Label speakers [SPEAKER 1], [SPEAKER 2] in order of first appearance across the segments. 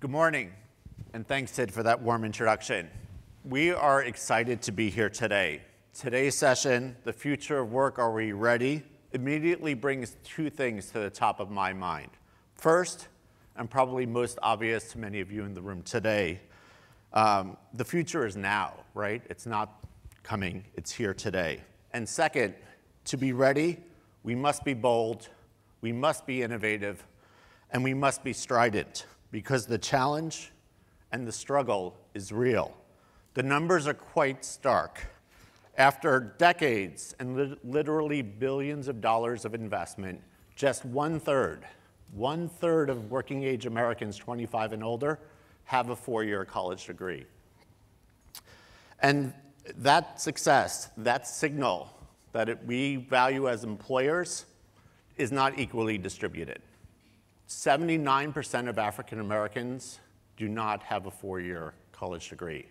[SPEAKER 1] Good morning, and thanks, Sid, for that warm introduction. We are excited to be here today. Today's session, The Future of Work, Are We Ready?, immediately brings two things to the top of my mind. First, and probably most obvious to many of you in the room today, the future is now, right? It's not coming, it's here today. And second, to be ready, we must be bold, we must be innovative, and we must be strident, because the challenge and the struggle is real. The numbers are quite stark. After decades and literally billions of dollars of investment, just one-third of working-age Americans 25 and older have a four-year college degree. And that success, that signal that we value as employers is not equally distributed. 79% of African Americans do not have a four-year college degree.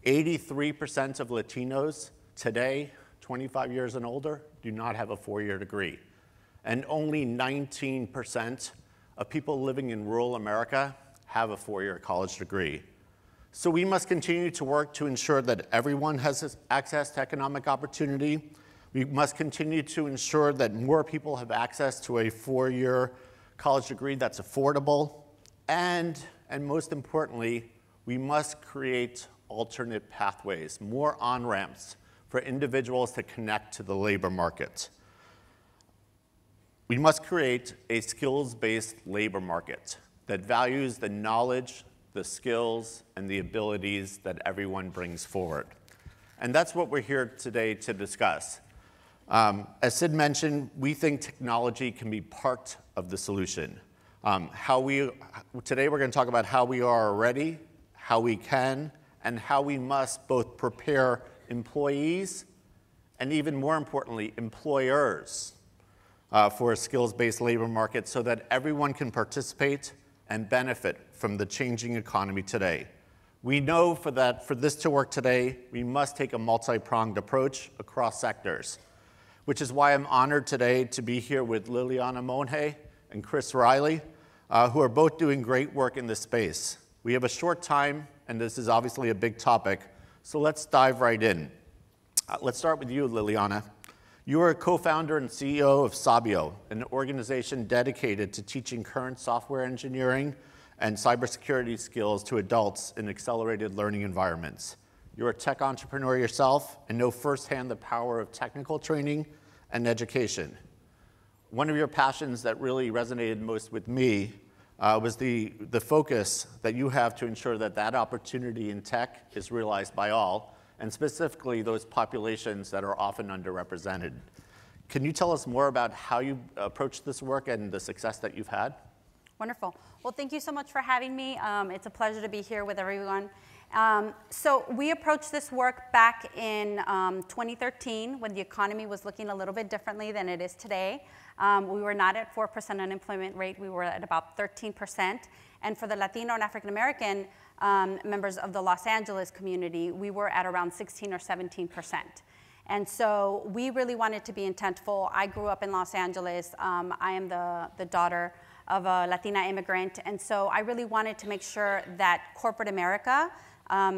[SPEAKER 1] 83% of Latinos today, 25 years and older, do not have a four-year degree. And only 19% of people living in rural America have a four-year college degree. So we must continue to work to ensure that everyone has access to economic opportunity. We must continue to ensure that more people have access to a four-year college degree that's affordable. And most importantly, we must create alternate pathways, more on-ramps for individuals to connect to the labor market. We must create a skills-based labor market that values the knowledge, the skills, and the abilities that everyone brings forward. And that's what we're here today to discuss. As Sid mentioned, we think technology can be part of the solution. Today we're going to talk about how we are ready, how we can, and how we must both prepare employees and, even more importantly, employers for a skills-based labor market so that everyone can participate and benefit from the changing economy today. We know for this to work today, we must take a multi-pronged approach across sectors, which is why I'm honored today to be here with Liliana Monge and Reilly, who are both doing great work in this space. We have a short time, and this is obviously a big topic, so let's dive right in. Let's start with you, Liliana. You are a co-founder and CEO of Sabio, an organization dedicated to teaching current software engineering and cybersecurity skills to adults in accelerated learning environments. You're a tech entrepreneur yourself and know firsthand the power of technical training and education. One of your passions that really resonated most with me was the focus that you have to ensure that that opportunity in tech is realized by all, and specifically those populations that are often underrepresented. Can you tell us more about how you approach this work and the success that you've had?
[SPEAKER 2] Wonderful. Well, thank you so much for having me. It's a pleasure to be here with everyone. So we approached this work back in 2013 when the economy was looking a little bit differently than it is today. We were not at 4% unemployment rate. We were at about 13%. And for the Latino and African American members of the Los Angeles community, we were at around 16 or 17%. And so we really wanted to be intentful. I grew up in Los Angeles. I am the daughter of a Latina immigrant. And so I really wanted to make sure that corporate America,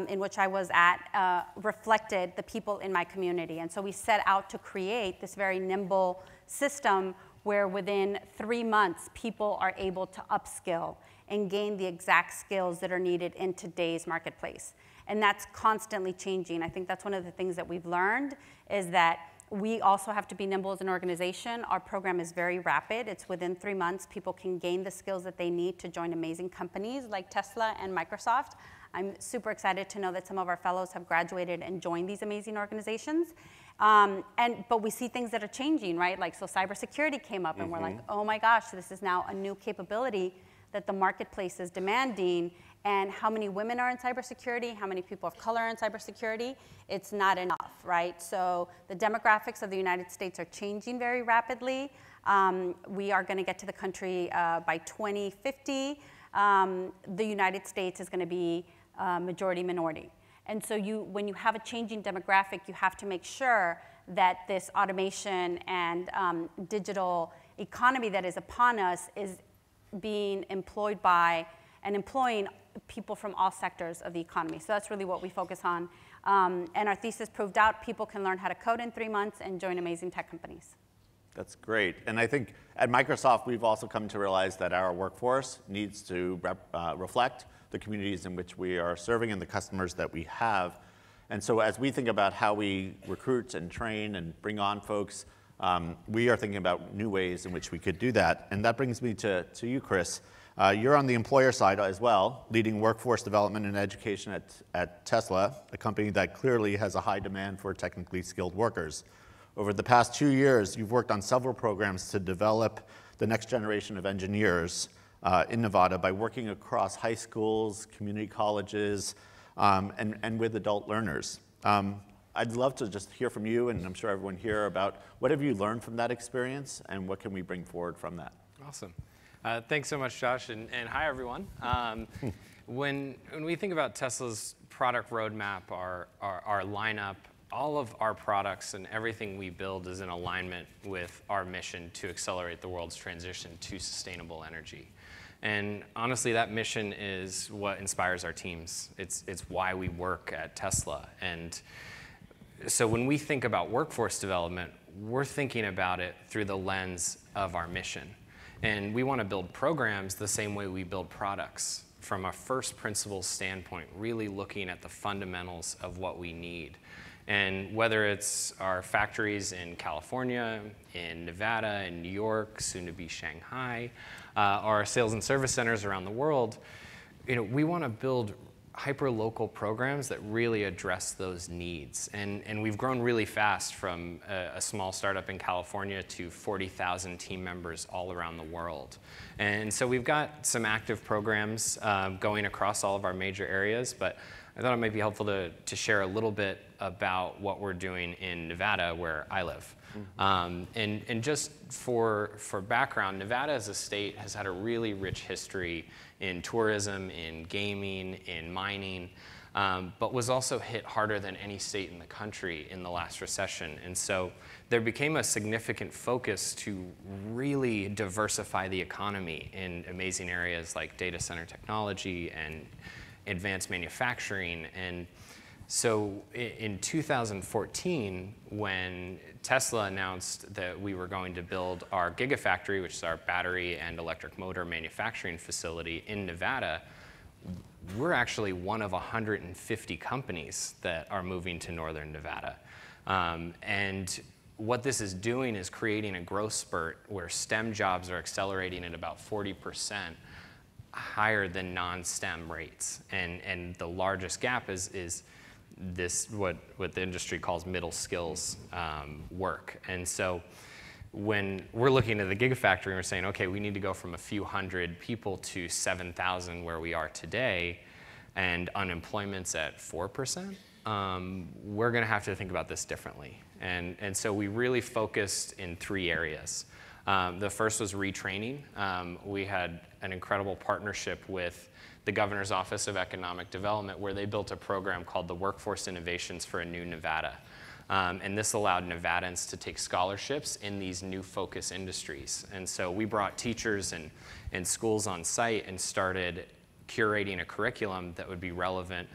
[SPEAKER 2] in which I was at, reflected the people in my community. And so we set out to create this very nimble system where within 3 months, people are able to upskill and gain the exact skills that are needed in today's marketplace. And that's constantly changing. I think that's one of the things that we've learned is that we also have to be nimble as an organization. Our program is very rapid. It's within 3 months, people can gain the skills that they need to join amazing companies like Tesla and Microsoft. I'm super excited to know that some of our fellows have graduated and joined these amazing organizations. But we see things that are changing, right? Like, so cybersecurity came up and we're like, oh my gosh, this is now a new capability that the marketplace is demanding. And how many women are in cybersecurity, how many people of color are in cybersecurity, it's not enough, right? So the demographics of the United States are changing very rapidly. We are gonna get to the country by 2050. The United States is gonna be majority minority. And so when you have a changing demographic, you have to make sure that this automation and digital economy that is upon us is being employed by and employing people from all sectors of the economy. So that's really what we focus on. And our thesis proved out people can learn how to code in 3 months and join amazing tech companies.
[SPEAKER 1] That's great. And I think at Microsoft, we've also come to realize that our workforce needs to reflect the communities in which we are serving and the customers that we have. And so as we think about how we recruit and train and bring on folks, we are thinking about new ways in which we could do that. And that brings me to you, Chris. You're on the employer side as well, leading workforce development and education at Tesla, a company that clearly has a high demand for technically skilled workers. Over the past 2 years, you've worked on several programs to develop the next generation of engineers in Nevada by working across high schools, community colleges, and with adult learners. I'd love to just hear from you, and I'm sure everyone here, about what have you learned from that experience, and what can we bring forward from that?
[SPEAKER 3] Awesome. Thanks so much, Josh, and hi, everyone. When we think about Tesla's product roadmap, our lineup, all of our products and everything we build is in alignment with our mission to accelerate the world's transition to sustainable energy. And honestly, that mission is what inspires our teams. It's why we work at Tesla. And so when we think about workforce development, we're thinking about it through the lens of our mission. And we want to build programs the same way we build products, from a first principles standpoint, really looking at the fundamentals of what we need. And whether it's our factories in California, in Nevada, in New York, soon to be Shanghai, our sales and service centers around the world, we want to build hyper-local programs that really address those needs. And we've grown really fast from a small startup in California to 40,000 team members all around the world. And so we've got some active programs going across all of our major areas, but I thought it might be helpful to share a little bit about what we're doing in Nevada, where I live. And just for background, Nevada as a state has had a really rich history in tourism, in gaming, in mining, but was also hit harder than any state in the country in the last recession. And so there became a significant focus to really diversify the economy in amazing areas like data center technology and advanced manufacturing. And so in 2014, when Tesla announced that we were going to build our Gigafactory, which is our battery and electric motor manufacturing facility in Nevada, we're actually one of 150 companies that are moving to northern Nevada. And what this is doing is creating a growth spurt where STEM jobs are accelerating at about 40% higher than non-STEM rates. And the largest gap is this, what the industry calls middle skills work. And so when we're looking at the Gigafactory and we're saying, okay, we need to go from a few hundred people to 7,000 where we are today, and unemployment's at 4%, we're going to have to think about this differently. And so we really focused in 3 areas. The first was retraining. We had an incredible partnership with the Governor's Office of Economic Development, where they built a program called the Workforce Innovations for a New Nevada. And this allowed Nevadans to take scholarships in these new focus industries. And so we brought teachers and schools on site and started curating a curriculum that would be relevant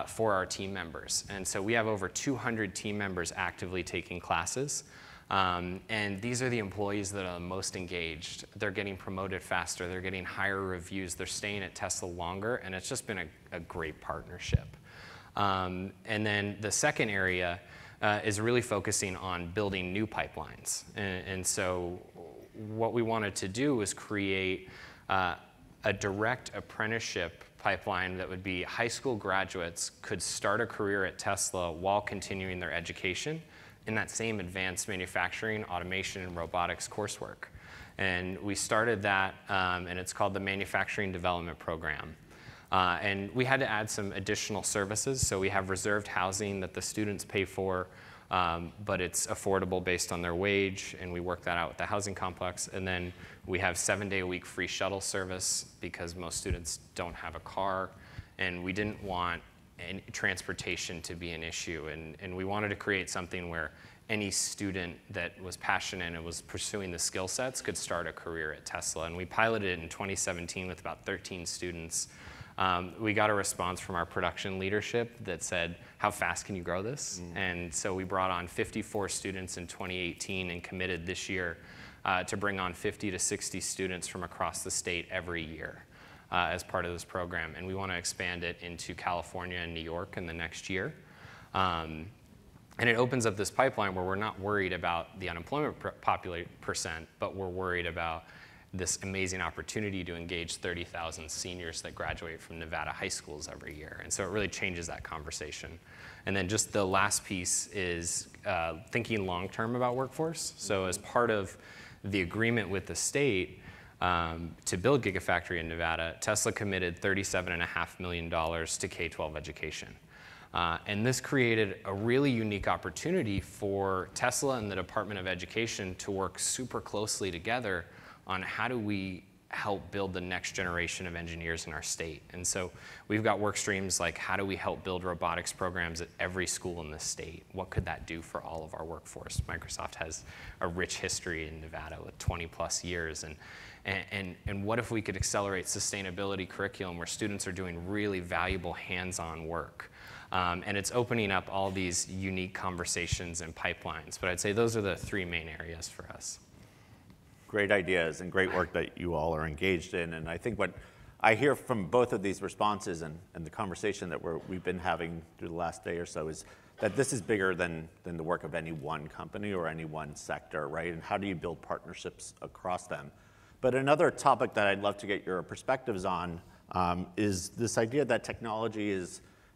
[SPEAKER 3] for our team members. And so we have over 200 team members actively taking classes. And these are the employees that are the most engaged. They're getting promoted faster. They're getting higher reviews. They're staying at Tesla longer. And it's just been a great partnership. And then the second area is really focusing on building new pipelines. And so what we wanted to do was create a direct apprenticeship pipeline that would be high school graduates could start a career at Tesla while continuing their education in that same advanced manufacturing, automation, and robotics coursework. And we started that, and it's called the Manufacturing Development Program. And we had to add some additional services. So we have reserved housing that the students pay for, but it's affordable based on their wage, and we work that out with the housing complex. And then we have 7-day-a-week free shuttle service because most students don't have a car, and we didn't want transportation to be an issue. And we wanted to create something where any student that was passionate and was pursuing the skill sets could start a career at Tesla. And we piloted it in 2017 with about 13 students. We got a response from our production leadership that said, how fast can you grow this? And so we brought on 54 students in 2018 and committed this year to bring on 50 to 60 students from across the state every year as part of this program. And we want to expand it into California and New York in the next year. And it opens up this pipeline where we're not worried about the unemployment percent, but we're worried about this amazing opportunity to engage 30,000 seniors that graduate from Nevada high schools every year. And so it really changes that conversation. And then just the last piece is thinking long-term about workforce. So as part of the agreement with the state to build Gigafactory in Nevada, Tesla committed $37.5 million to K-12 education. And this created a really unique opportunity for Tesla and the Department of Education to work super closely together on how do we help build the next generation of engineers in our state. And so we've got work streams like how do we help build robotics programs at every school in the state? What could that do for all of our workforce? Microsoft has a rich history in Nevada with 20 plus years. And what if we could accelerate sustainability curriculum where students are doing really valuable hands-on work? And it's opening up all these unique conversations and pipelines. But I'd say those are the three main areas for us.
[SPEAKER 1] Great ideas and great work that you all are engaged in. And I think what I hear from both of these responses and the conversation that we've been having through the last day or so is that this is bigger than the work of any one company or any one sector, right? And how do you build partnerships across them? But another topic that I'd love to get your perspectives on is this idea that technology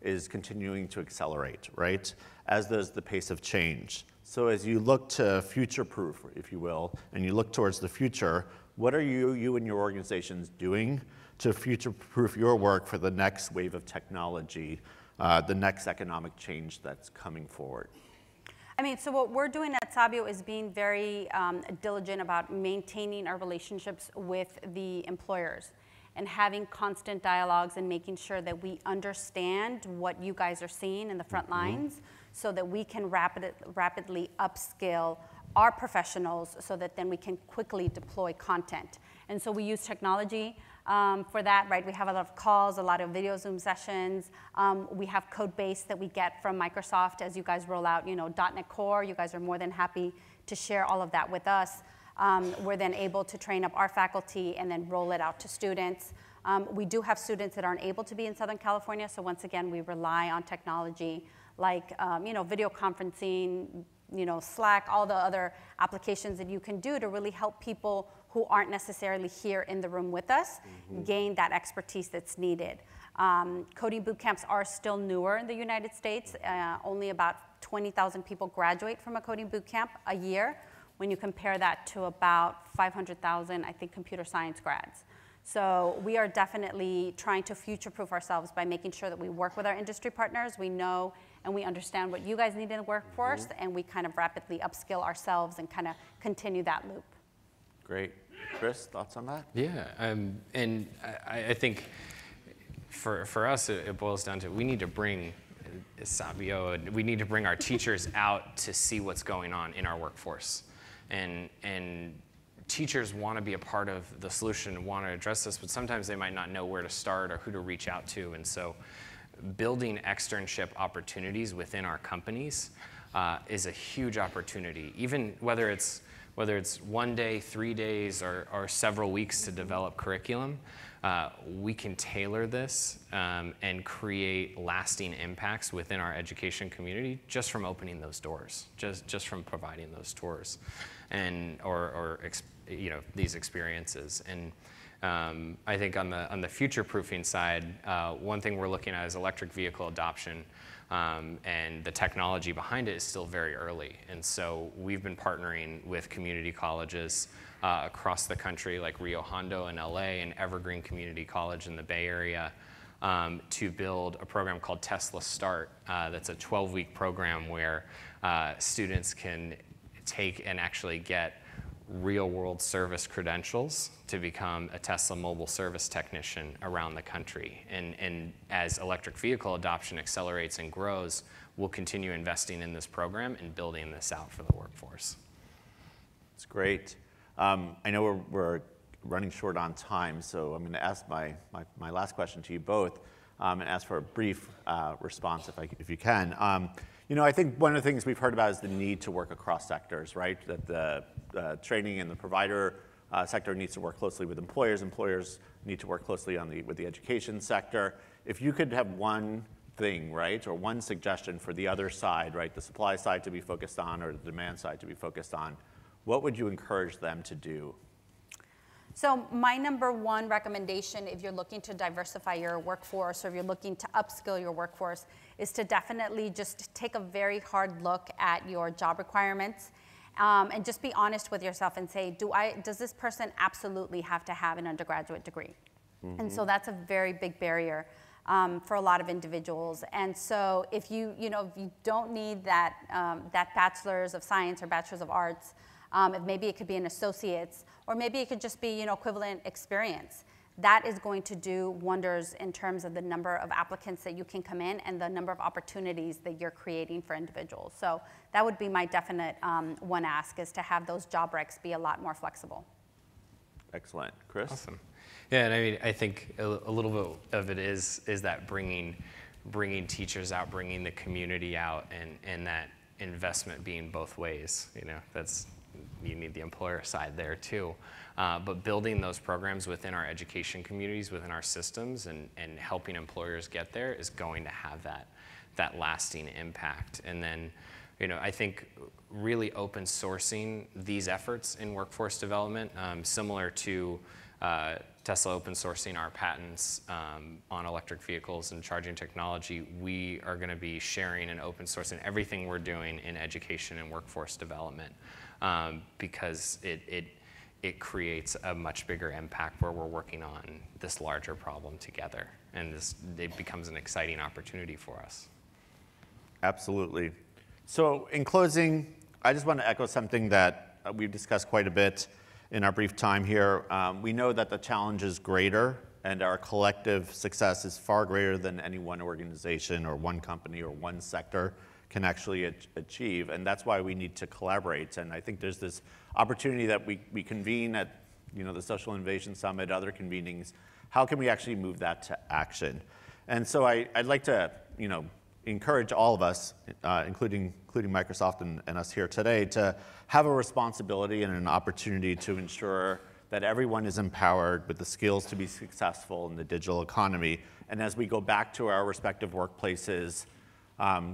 [SPEAKER 1] is continuing to accelerate, right? As does the pace of change. So as you look to future-proof, if you will, and you look towards the future, what are you and your organizations doing to future-proof your work for the next wave of technology, the next economic change that's coming forward?
[SPEAKER 2] I mean, so what we're doing at Sabio is being very diligent about maintaining our relationships with the employers and having constant dialogues and making sure that we understand what you guys are seeing in the front lines so that we can rapidly upskill our professionals so that then we can quickly deploy content. And so we use technology for that, right? We have a lot of calls, a lot of video Zoom sessions. We have code base that we get from Microsoft as you guys roll out, .NET Core. You guys are more than happy to share all of that with us. We're then able to train up our faculty and then roll it out to students. We do have students that aren't able to be in Southern California, so once again, we rely on technology like video conferencing, Slack, all the other applications that you can do to really help people who aren't necessarily here in the room with us gain that expertise that's needed. Coding boot camps are still newer in the United States. Only about 20,000 people graduate from a coding boot camp a year when you compare that to about 500,000, I think, computer science grads. So we are definitely trying to future-proof ourselves by making sure that we work with our industry partners. We know and we understand what you guys need in the workforce, and we kind of rapidly upskill ourselves and kind of continue that loop.
[SPEAKER 1] Great. Chris, thoughts on that?
[SPEAKER 3] Yeah, and I think for us, it boils down to we need to bring Sabio, we need to bring our teachers out to see what's going on in our workforce. And teachers want to be a part of the solution and want to address this, but sometimes they might not know where to start or who to reach out to. And so building externship opportunities within our companies is a huge opportunity, even whether it's 1 day, 3 days, or several weeks to develop curriculum. We can tailor this and create lasting impacts within our education community just from opening those doors, just from providing those tours, and or these experiences. And I think on the future-proofing side, one thing we're looking at is electric vehicle adoption. And the technology behind it is still very early. And so we've been partnering with community colleges across the country, like Rio Hondo in LA and Evergreen Community College in the Bay Area, to build a program called Tesla Start. That's a 12-week program where students can take and actually get real-world service credentials to become a Tesla mobile service technician around the country. And as electric vehicle adoption accelerates and grows, we'll continue investing in this program and building this out for the workforce.
[SPEAKER 1] That's great. I know we're running short on time, so I'm going to ask my last question to you both and ask for a brief response if you can. I think one of the things we've heard about is the need to work across sectors, right? That the training and the provider sector needs to work closely with employers. Employers need to work closely with the education sector. If you could have one thing, right, or one suggestion for the other side, right, the supply side to be focused on or the demand side to be focused on, what would you encourage them to do?
[SPEAKER 2] So my number one recommendation, if you're looking to diversify your workforce or if you're looking to upskill your workforce, is to definitely just take a very hard look at your job requirements and just be honest with yourself and say, does this person absolutely have to have an undergraduate degree? Mm-hmm. And so that's a very big barrier for a lot of individuals. And so if you don't need that, that bachelor's of science or bachelor's of arts, maybe it could be an associate's, or maybe it could just be equivalent experience. That is going to do wonders in terms of the number of applicants that you can come in and the number of opportunities that you're creating for individuals. So that would be my definite one ask, is to have those job recs be a lot more flexible.
[SPEAKER 1] Excellent. Chris?
[SPEAKER 3] Awesome. Yeah, and I mean, I think a little bit of it is that bringing teachers out, bringing the community out, and that investment being both ways. You need the employer side there too. But building those programs within our education communities, within our systems, and helping employers get there is going to have that lasting impact. And then, I think really open sourcing these efforts in workforce development, similar to Tesla open sourcing our patents on electric vehicles and charging technology, we are going to be sharing and open sourcing everything we're doing in education and workforce development. Because it creates a much bigger impact where we're working on this larger problem together, and it becomes an exciting opportunity for us.
[SPEAKER 1] Absolutely. So in closing, I just want to echo something that we've discussed quite a bit in our brief time here. We know that the challenge is greater, and our collective success is far greater than any one organization or one company or one sector can actually achieve, and that's why we need to collaborate. And I think there's this opportunity that we convene at the Social Innovation Summit, other convenings. How can we actually move that to action? And so I'd like to encourage all of us, including Microsoft and us here today, to have a responsibility and an opportunity to ensure that everyone is empowered with the skills to be successful in the digital economy. And as we go back to our respective workplaces,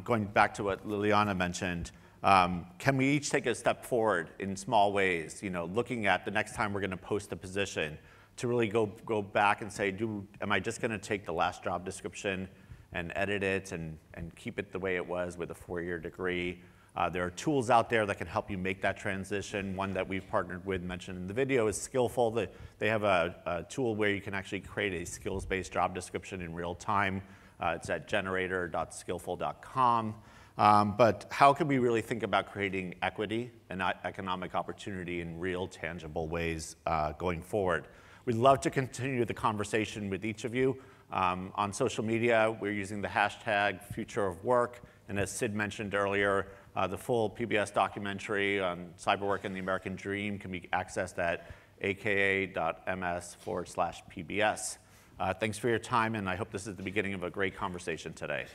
[SPEAKER 1] going back to what Liliana mentioned, can we each take a step forward in small ways, looking at the next time we're going to post a position, to really go back and say, am I just going to take the last job description and edit it and keep it the way it was with a 4-year degree? There are tools out there that can help you make that transition. One that we've partnered with, mentioned in the video, is Skillful. They have a tool where you can actually create a skills-based job description in real time. It's at generator.skillful.com. But how can we really think about creating equity and economic opportunity in real, tangible ways going forward? We'd love to continue the conversation with each of you. On social media, we're using the hashtag #FutureOfWork. And as Sid mentioned earlier, the full PBS documentary on cyberwork and the American dream can be accessed at aka.ms/PBS. Thanks for your time, and I hope this is the beginning of a great conversation today.